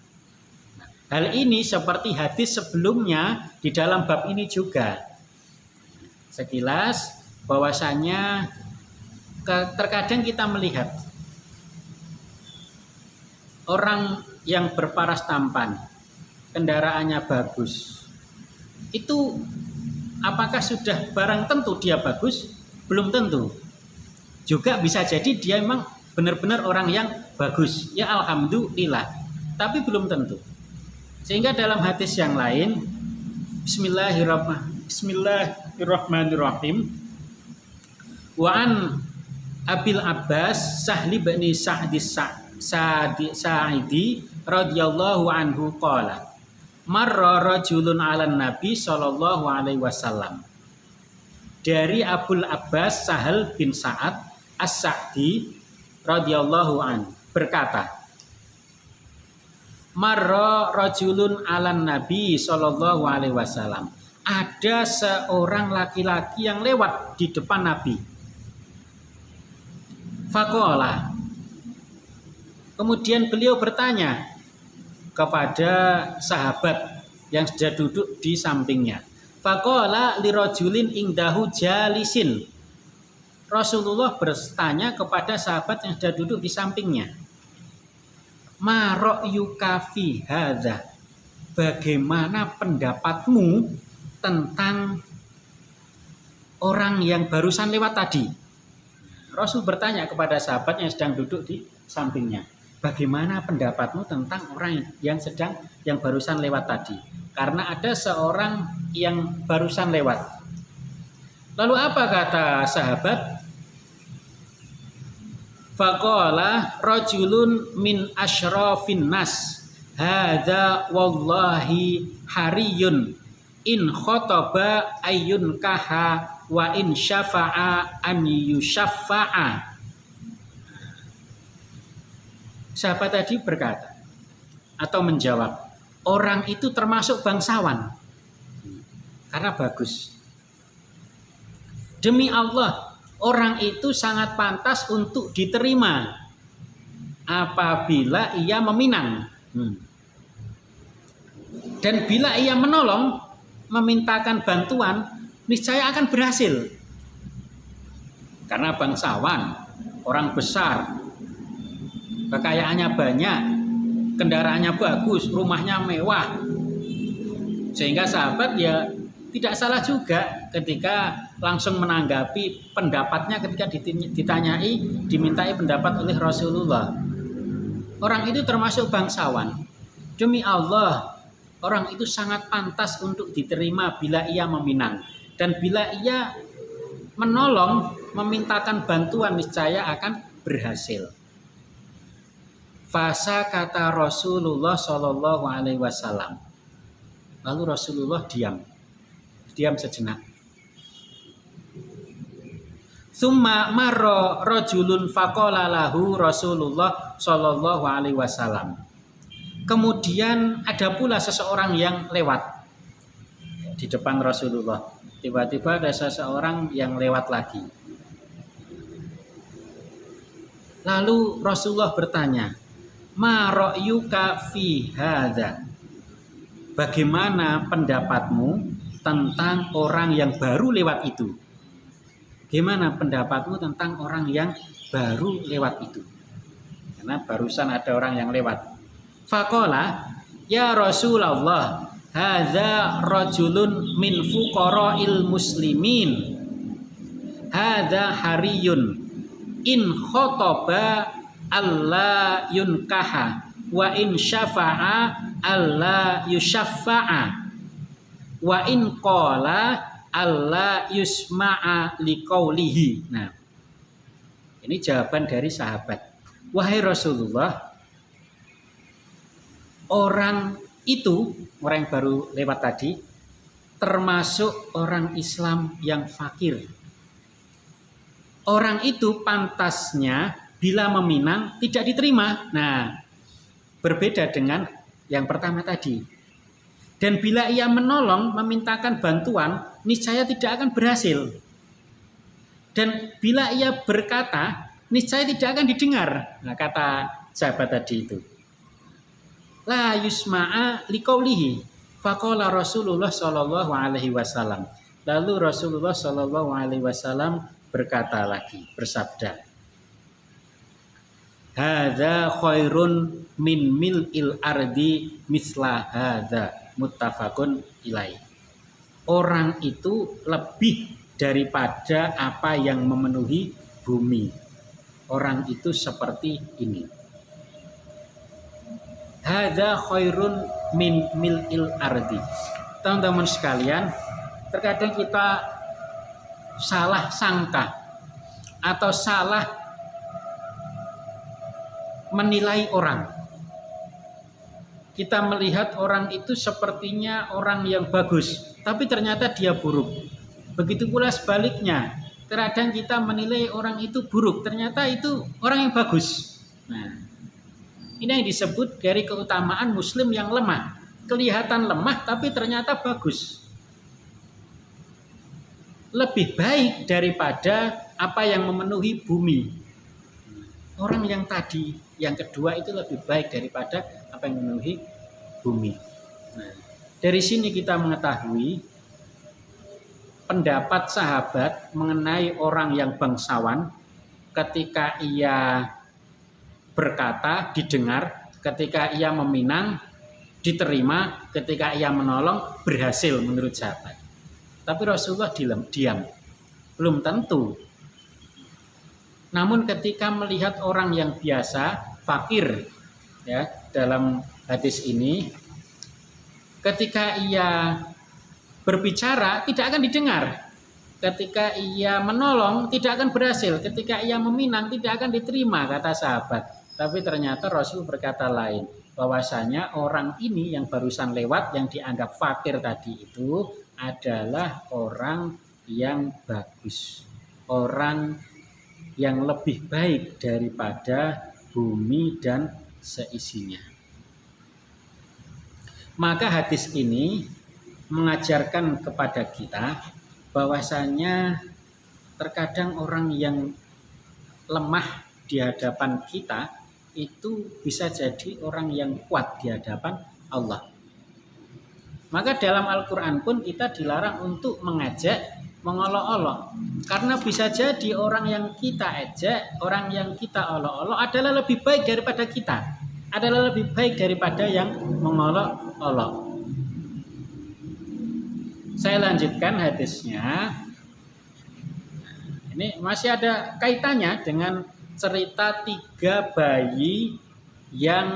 Nah, hal ini seperti hadis sebelumnya di dalam bab ini juga. Sekilas bahwasanya terkadang kita melihat orang yang berparas tampan, kendaraannya bagus, itu apakah sudah barang tentu dia bagus? Belum tentu. Juga bisa jadi dia memang benar-benar orang yang bagus. Ya alhamdulillah. Tapi belum tentu. Sehingga dalam hadis yang lain, Bismillahirrahmanirrahim. Wa an Abil Abbas Sahli bin Sa'idi radhiyallahu anhu qala marra rajulun 'alan nabi sallallahu alaihi wasallam. Dari Abul Abbas Sahal bin Sa'ad As-Sa'di radhiyallahu anhu berkata, marra rajulun 'alan nabi sallallahu alaihi wasallam. Ada seorang laki-laki yang lewat di depan Nabi. Faqala. Kemudian beliau bertanya kepada sahabat yang sudah duduk di sampingnya. Faqala lirajulin indahu jalisin. Rasulullah bertanya kepada sahabat yang sudah duduk di sampingnya. Ma ra'yuka fi hadza? Bagaimana pendapatmu tentang orang yang barusan lewat tadi? Rasul bertanya kepada sahabat yang sedang duduk di sampingnya. Bagaimana pendapatmu tentang orang yang barusan lewat tadi? Karena ada seorang yang barusan lewat. Lalu apa kata sahabat? Faqala rajulun min asyrafin nas. Hadza wallahi hariyun in khotaba ayyun kaha wa in syafa'a an yusyaffa'a. Sahabat tadi berkata atau menjawab, orang itu termasuk bangsawan karena bagus. Demi Allah, orang itu sangat pantas untuk diterima apabila ia meminang. Dan bila ia menolong, memintakan bantuan, niscaya akan berhasil. Karena bangsawan, orang besar, kekayaannya banyak, kendaraannya bagus, rumahnya mewah. Sehingga sahabat ya tidak salah juga ketika langsung menanggapi pendapatnya ketika dimintai pendapat oleh Rasulullah. Orang itu termasuk bangsawan. Demi Allah, orang itu sangat pantas untuk diterima bila ia meminang. Dan bila ia menolong, memintakan bantuan, niscaya akan berhasil. Fasa kata Rasulullah Shallallahu Alaihi Wasallam. Lalu Rasulullah diam sejenak. Summa marra rajulun faqala lahu Rasulullah Shallallahu Alaihi Wasallam. Kemudian ada pula seseorang yang lewat di depan Rasulullah. Tiba-tiba ada seseorang yang lewat lagi. Lalu Rasulullah bertanya, ma ra'yuka fi hadza? Bagaimana pendapatmu tentang orang yang baru lewat itu? Bagaimana pendapatmu tentang orang yang baru lewat itu? Karena barusan ada orang yang lewat. Faqala, ya Rasulullah, hadza rajulun min fuqara'il muslimin. Hadza hariyun in khotoba alla yunkaha wa in syafa'a alla yusyaffa'a wa in qala alla yusma'a liqaulihi. Nah, ini jawaban dari sahabat. Wahai Rasulullah, orang itu, orang yang baru lewat tadi, termasuk orang Islam yang fakir. Orang itu pantasnya bila meminang tidak diterima. Nah, berbeda dengan yang pertama tadi. Dan bila ia menolong, memintakan bantuan, niscaya tidak akan berhasil. Dan bila ia berkata, niscaya tidak akan didengar. Nah, kata sahabat tadi itu. La yusma'a liqaulihi. Faqala Rasulullah sallallahu alaihi wasallam. Lalu Rasulullah sallallahu alaihi wasallam berkata lagi, bersabda, hadza khairun min mil'il ardi misla hadza, muttafaqun ilaih. Orang itu lebih daripada apa yang memenuhi bumi. Orang itu seperti ini. Hadza khairun min mil'il ardi. Teman-teman sekalian, terkadang kita salah sangka atau salah menilai orang. Kita melihat orang itu sepertinya orang yang bagus, tapi ternyata dia buruk. Begitu pula sebaliknya, terkadang kita menilai orang itu buruk, ternyata itu orang yang bagus. Nah, ini yang disebut dari keutamaan muslim yang lemah. Kelihatan lemah tapi ternyata bagus. Lebih baik daripada apa yang memenuhi bumi. Orang yang tadi, yang kedua itu lebih baik daripada apa yang memenuhi bumi. Nah, dari sini kita mengetahui pendapat sahabat mengenai orang yang bangsawan ketika ia berkata didengar, ketika ia meminang diterima, ketika ia menolong berhasil menurut sahabat. Tapi Rasulullah diam. Belum tentu. Namun ketika melihat orang yang biasa, fakir, ya, dalam hadis ini, ketika ia berbicara tidak akan didengar. Ketika ia menolong tidak akan berhasil. Ketika ia meminang tidak akan diterima, kata sahabat. Tapi ternyata Rasul berkata lain. Bahwasanya orang ini yang barusan lewat, yang dianggap fakir tadi itu adalah orang yang bagus, orang yang lebih baik daripada bumi dan seisinya. Maka hadis ini mengajarkan kepada kita bahwasanya terkadang orang yang lemah di hadapan kita itu bisa jadi orang yang kuat di hadapan Allah. Maka dalam Al-Quran pun kita dilarang untuk mengajak, mengolok-olok. Karena bisa jadi orang yang kita ejek, orang yang kita olok-olok adalah lebih baik daripada kita. Adalah lebih baik daripada yang mengolok-olok. Saya lanjutkan hadisnya. Ini masih ada kaitannya dengan cerita 3 bayi yang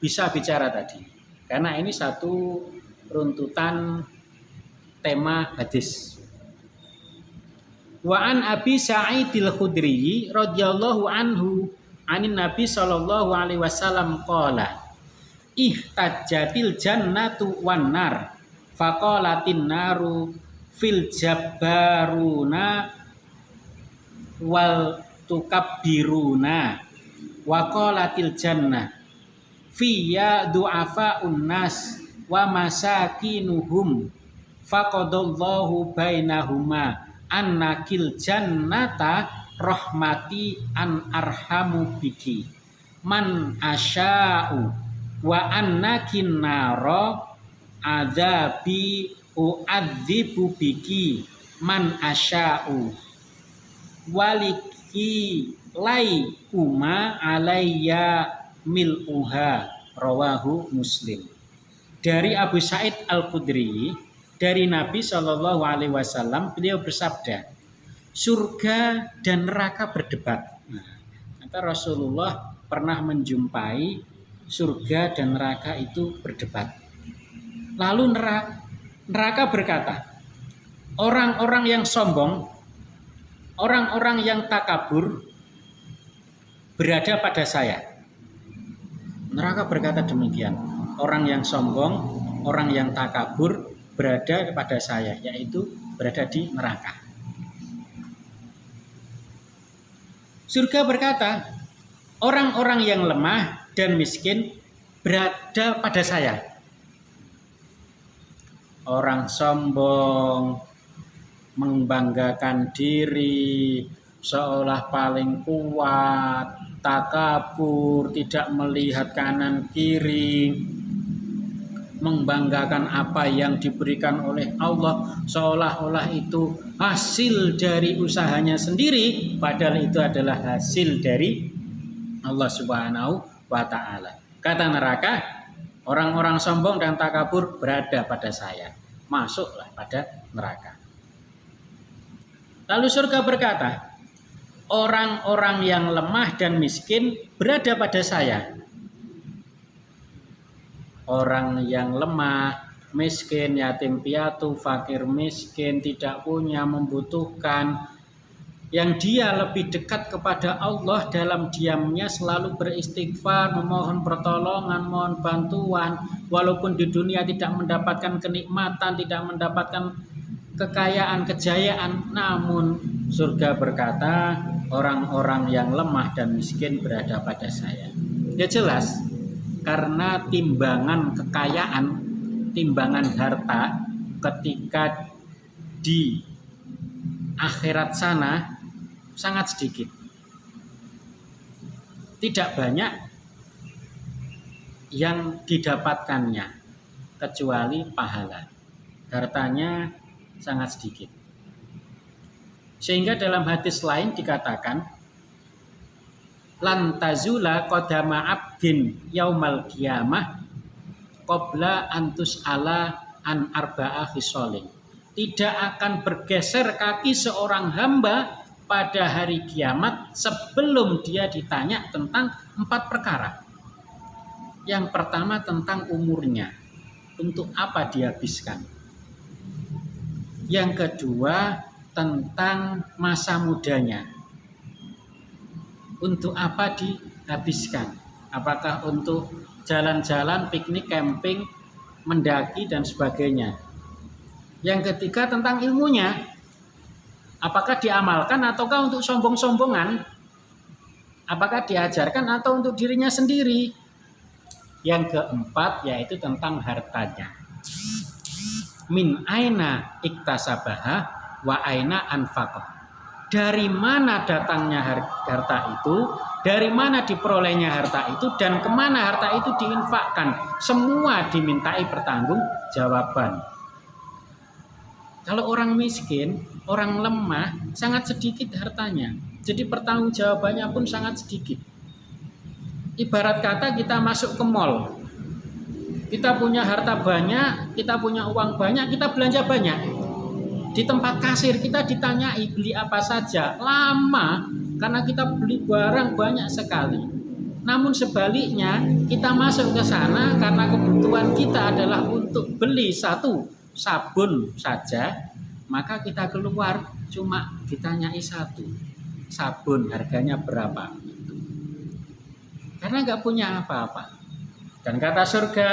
bisa bicara tadi. Karena ini satu runtutan tema hadis. Wa an Abi Sa'idil Khudri radhiyallahu anhu anin Nabi sallallahu alaihi wasallam qala ihtajjatil jannatu wan nar faqalatin naru fil jabbaruna wal tukabbiruna wa qalatil jannah fiyya du'afa'un nas wa masakinuhum faqadallahu bainahuma annakil jannata rahmati an arhamu biki man asya'u wa annakin nara adzabi u'adzibu biki man asya'u waliki laikuma alayya mil'uha, rawahu Muslim. Dari Abu Sa'id Al-Khudri, dari Nabi Shallallahu Alaihi Wasallam, beliau bersabda, surga dan neraka berdebat. Nah, kata Rasulullah pernah menjumpai surga dan neraka itu berdebat. Lalu neraka berkata, orang-orang yang sombong, orang-orang yang takabur berada pada saya. Neraka berkata demikian, orang yang sombong, orang yang takabur berada pada saya, yaitu berada di neraka. Surga berkata, orang-orang yang lemah dan miskin berada pada saya. Orang sombong, membanggakan diri, seolah paling kuat, takabur, tidak melihat kanan kiri, membanggakan apa yang diberikan oleh Allah, seolah-olah itu hasil dari usahanya sendiri, padahal itu adalah hasil dari Allah Subhanahu wa Ta'ala. Kata neraka, orang-orang sombong dan takabur berada pada saya, masuklah pada neraka. Lalu surga berkata, orang-orang yang lemah dan miskin berada pada saya. Orang yang lemah, miskin, yatim piatu, fakir miskin, tidak punya, membutuhkan, yang dia lebih dekat kepada Allah dalam diamnya, selalu beristighfar, memohon pertolongan, mohon bantuan, walaupun di dunia tidak mendapatkan kenikmatan, tidak mendapatkan kekayaan, kejayaan, namun surga berkata, orang-orang yang lemah dan miskin berada pada saya. Ya jelas, karena timbangan kekayaan, timbangan harta ketika di akhirat sana sangat sedikit. Tidak banyak yang didapatkannya kecuali pahala. Hartanya sangat sedikit. Sehingga dalam hadis lain dikatakan, lan tazula qadama abdin yaumal qiyamah qabla antus ala an arba'a khisalin. Tidak akan bergeser kaki seorang hamba pada hari kiamat sebelum dia ditanya tentang 4 perkara. Yang pertama tentang umurnya, untuk apa dihabiskan. Yang kedua tentang masa mudanya, untuk apa dihabiskan. Apakah untuk jalan-jalan, piknik, camping, mendaki dan sebagainya. Yang ketiga tentang ilmunya, apakah diamalkan ataukah untuk sombong-sombongan, apakah diajarkan atau untuk dirinya sendiri. Yang keempat yaitu tentang hartanya, min aina iktasabaha wa aina anfaqah. Dari mana datangnya harta itu, dari mana diperolehnya harta itu, dan kemana harta itu diinfakkan. Semua dimintai pertanggungjawaban. Kalau orang miskin, orang lemah, sangat sedikit hartanya. Jadi pertanggungjawabannya pun sangat sedikit. Ibarat kata kita masuk ke mall. Kita punya harta banyak, kita punya uang banyak, kita belanja banyak. Di tempat kasir kita ditanyai beli apa saja, lama karena kita beli barang banyak sekali. Namun sebaliknya kita masuk ke sana karena kebutuhan kita adalah untuk beli satu sabun saja, maka kita keluar cuma ditanyai satu sabun harganya berapa, karena nggak punya apa-apa. Dan kata surga,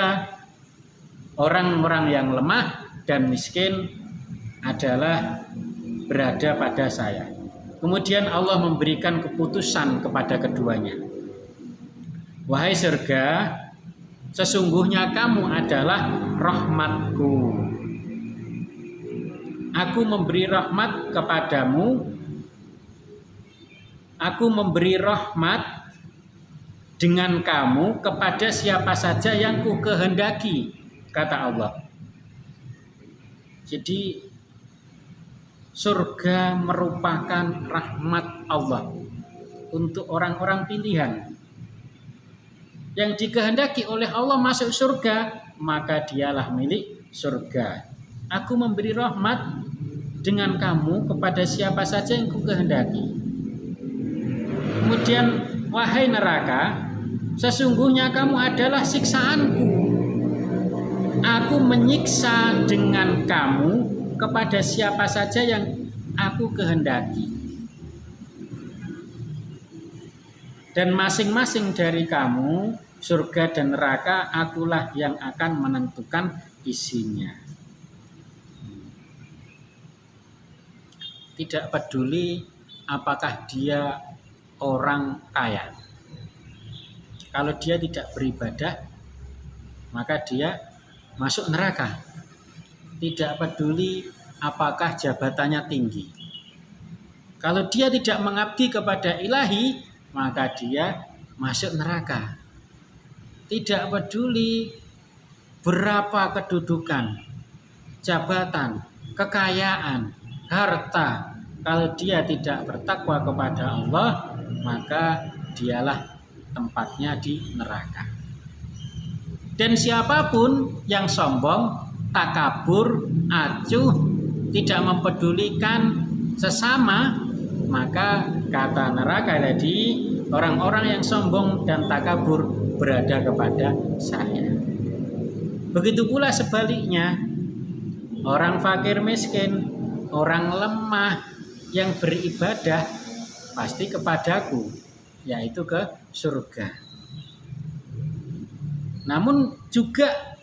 orang-orang yang lemah dan miskin adalah berada pada saya. Kemudian Allah memberikan keputusan kepada keduanya. Wahai surga, sesungguhnya kamu adalah rahmatku. Aku memberi rahmat kepadamu. Aku memberi rahmat dengan kamu kepada siapa saja yang ku kehendaki, kata Allah. Jadi surga merupakan rahmat Allah. untuk orang-orang pilihan. Yang dikehendaki oleh Allah masuk surga, maka dialah milik surga. Aku memberi rahmat dengan kamu kepada siapa saja yang kukehendaki. Kemudian, wahai neraka, sesungguhnya kamu adalah siksaanku. Aku menyiksa dengan kamu kepada siapa saja yang aku kehendaki. Dan masing-masing dari kamu, surga dan neraka, akulah yang akan menentukan isinya. Tidak peduli apakah dia orang kaya. Kalau dia tidak beribadah, maka dia masuk neraka. Tidak peduli apakah jabatannya tinggi. Kalau dia tidak mengabdi kepada ilahi, maka dia masuk neraka. Tidak peduli berapa kedudukan, jabatan, kekayaan, harta. Kalau dia tidak bertakwa kepada Allah, maka dialah tempatnya di neraka. Dan siapapun yang sombong, takabur, acuh, tidak mempedulikan sesama, maka kata neraka tadi, orang-orang yang sombong dan takabur berada kepada saya. Begitu pula sebaliknya, orang fakir miskin, orang lemah yang beribadah pasti kepadaku, yaitu ke surga. Namun juga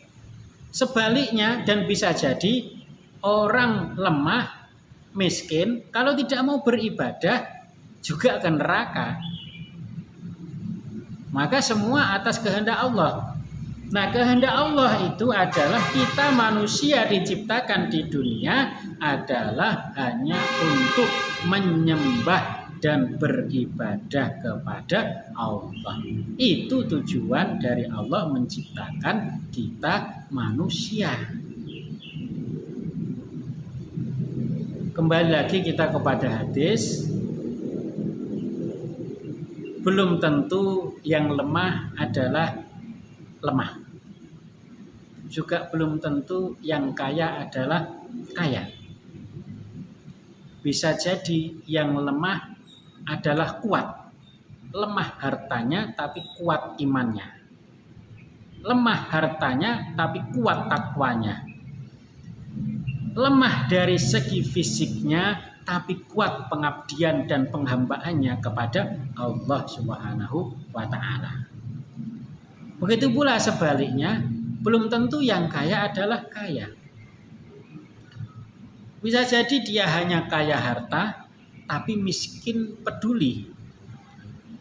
sebaliknya, dan bisa jadi orang lemah, miskin, kalau tidak mau beribadah juga ke neraka. Maka semua atas kehendak Allah. Nah, kehendak Allah itu adalah kita manusia diciptakan di dunia adalah hanya untuk menyembah dan beribadah kepada Allah. Itu tujuan dari Allah menciptakan kita manusia. Kembali lagi kita kepada hadis. Belum tentu yang lemah adalah lemah. Juga belum tentu yang kaya adalah kaya. Bisa jadi yang lemah adalah kuat. Lemah hartanya tapi kuat imannya. Lemah hartanya tapi kuat takwanya. Lemah dari segi fisiknya tapi kuat pengabdian dan penghambaannya kepada Allah Subhanahu wa Ta'ala. Begitu pula sebaliknya, belum tentu yang kaya adalah kaya. Bisa jadi dia hanya kaya harta tapi miskin peduli.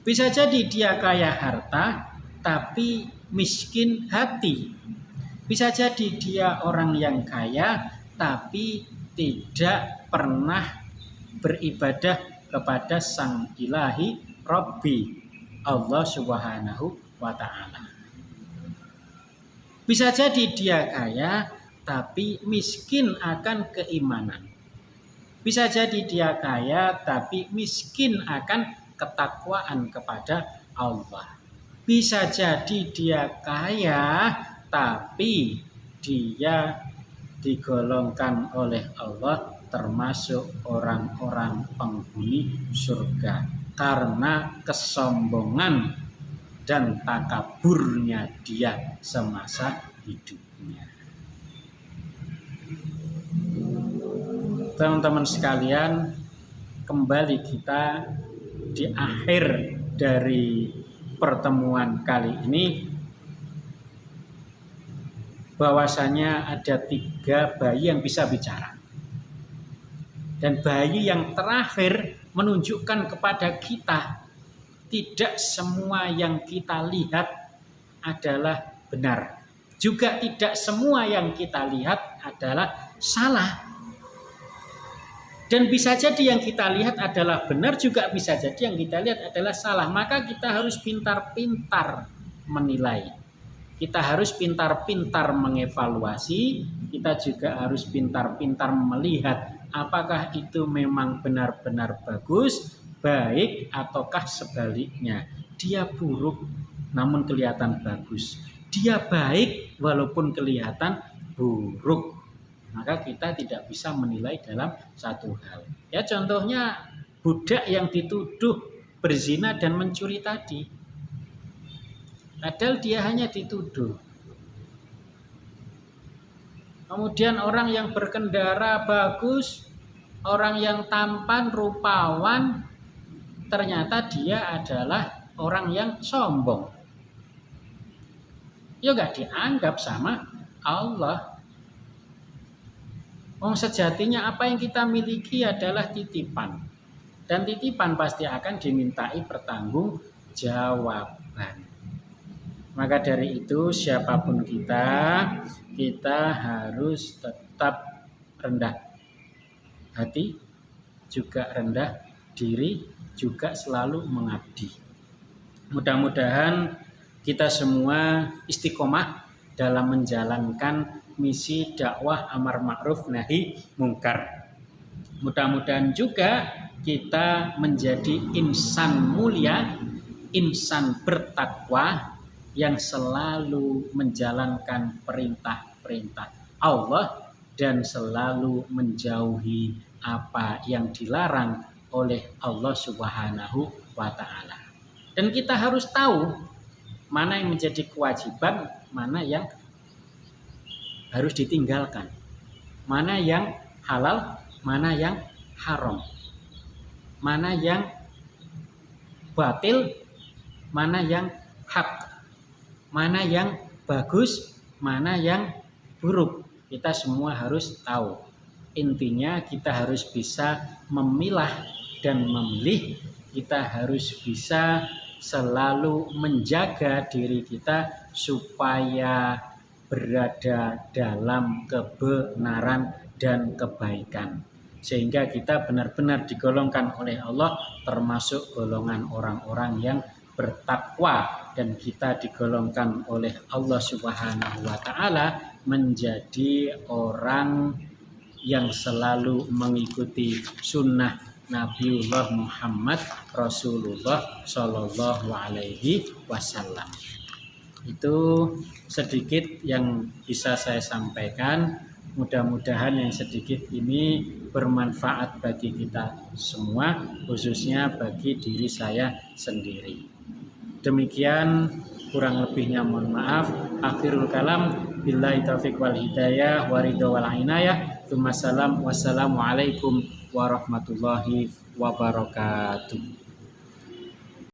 Bisa jadi dia kaya harta tapi miskin hati. Bisa jadi dia orang yang kaya tapi tidak pernah beribadah kepada Sang Ilahi Rabbi Allah Subhanahu wa Ta'ala. Bisa jadi dia kaya tapi miskin akan keimanan. Bisa jadi dia kaya tapi miskin akan ketakwaan kepada Allah. Bisa jadi dia kaya tapi dia digolongkan oleh Allah termasuk orang-orang penghuni surga karena kesombongan dan takaburnya dia semasa hidupnya. Teman-teman sekalian, kembali kita di akhir dari pertemuan kali ini, bahwasanya ada 3 bayi yang bisa bicara. Dan bayi yang terakhir menunjukkan kepada kita tidak semua yang kita lihat adalah benar. Juga tidak semua yang kita lihat adalah salah. Dan bisa jadi yang kita lihat adalah benar, juga bisa jadi yang kita lihat adalah salah. Maka kita harus pintar-pintar menilai. Kita harus pintar-pintar mengevaluasi. Kita juga harus pintar-pintar melihat apakah itu memang benar-benar bagus baik ataukah sebaliknya. Dia buruk namun kelihatan bagus. Dia baik walaupun kelihatan buruk. Maka kita tidak bisa menilai dalam satu hal. Ya contohnya budak yang dituduh berzina dan mencuri tadi. Padahal dia hanya dituduh. Kemudian orang yang berkendara bagus, orang yang tampan, rupawan, ternyata dia adalah orang yang sombong. Ya gak dianggap sama Allah. Sejatinya apa yang kita miliki adalah titipan. Dan titipan pasti akan dimintai pertanggungjawaban. Maka dari itu siapapun kita harus tetap rendah hati, juga rendah diri, juga selalu mengabdi. Mudah-mudahan kita semua istiqomah dalam menjalankan misi dakwah amar ma'ruf nahi mungkar. Mudah-mudahan juga kita menjadi insan mulia, insan bertakwa yang selalu menjalankan perintah-perintah Allah dan selalu menjauhi apa yang dilarang oleh Allah Subhanahu wa Ta'ala. Dan kita harus tahu mana yang menjadi kewajiban, mana yang harus ditinggalkan, mana yang halal, mana yang haram, mana yang batil, mana yang hak, mana yang bagus, mana yang buruk. Kita semua harus tahu. Intinya kita harus bisa memilah dan memilih. Kita harus bisa selalu menjaga diri kita supaya berada dalam kebenaran dan kebaikan. Sehingga kita benar-benar digolongkan oleh Allah termasuk golongan orang-orang yang bertakwa, dan kita digolongkan oleh Allah Subhanahu wa Ta'ala menjadi orang yang selalu mengikuti sunnah Nabiullah Muhammad Rasulullah Shallallahu Alaihi Wasallam. Itu sedikit yang bisa saya sampaikan. Mudah-mudahan yang sedikit ini bermanfaat bagi kita semua, khususnya bagi diri saya sendiri. Demikian, kurang lebihnya mohon maaf. Akhirul kalam, billahi taufiq wal hidayah, waridho wal inayah. Wassalamualaikum warahmatullahi wabarakatuh.